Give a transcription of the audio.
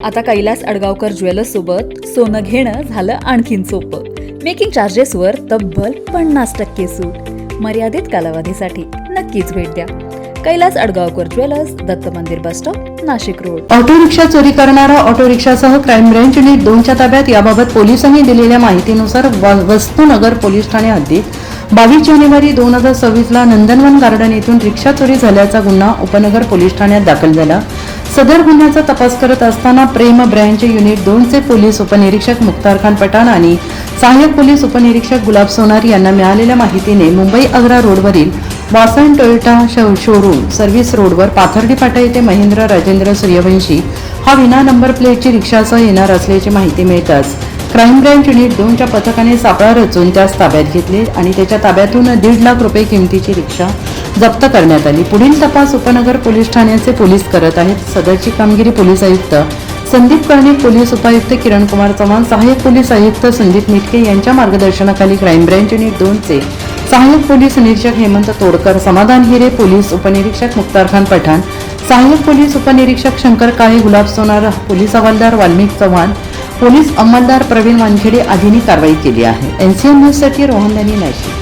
आता कैलास अडगावकर ज्वेलर्स सोबत सोनं घेणं झालं आणखीन सोपं. मेकिंग चार्जेसवर तब्बल 50% सूट. मर्यादित कालावधीसाठी नक्कीच भेट द्या. कैलास अडगावकर ज्वेलर्स, दत्त मंदिर bus stop, Nashik road. Auto rickshaw चोरी करणारा ऑटो रिक्षासह क्राईम ब्रँच युनिट 2च्या ताब्यात. याबाबत पोलिसांनी दिलेल्या माहितीनुसार वस्तुनगर पोलीस ठाणे हद्दीत 22 जानेवारी 2026 ला नंदनवन गार्डन येथून रिक्षा चोरी झाल्याचा गुन्हा उपनगर पोलीस ठाण्यात दाखल झाला. सदर गुन्ह्याचा तपास करत असताना प्रेम ब्रँच युनिट 2चे पोलीस उपनिरीक्षक मुख्तार खान पठाण आणि सहाय्यक पोलीस उपनिरीक्षक गुलाब सोनार यांना मिळालेल्या माहितीने मुंबई आग्रा रोडवरील वासन टोयोटा शोरूम सर्व्हिस रोडवर पाथर्डी फाटा येथे महेंद्र राजेंद्र सूर्यवंशी हा विना नंबर प्लेटची रिक्षासह येणार असल्याची माहिती मिळताच क्राईम ब्रँच युनिट 2च्या पथकाने सापळा रचून त्यास ताब्यात घेतले आणि त्याच्या ताब्यातून 1.5 लाख रुपये किमतीची रिक्षा जप्त करण्यात आली. पुढील तपास उपनगर पोलीस ठाण्याचे पोलीस करत आहेत. सदरची कामगिरी पोलीस आयुक्त संदीप कर्णिक, पोलीस उपायुक्त किरण कुमार चव्हाण, सहाय्यक पोलीस आयुक्त संदीप मिटके यांच्या मार्गदर्शनाखाली क्राईम ब्रँच युनिट 2चे सहाय्यक पोलीस निरीक्षक हेमंत तोडकर, समाधान हिरे, पोलीस उपनिरीक्षक मुख्तार खान पठाण, सहाय्यक पोलीस उपनिरीक्षक शंकर काळे, गुलाब सोनार, पोलीस हवालदार वाल्मिक चव्हाण, पोलीस अंमलदार प्रवीण वानखेडे आदींनी कारवाई केली आहे. NCN न्यूजसाठी रोहन दानी, नाशिक.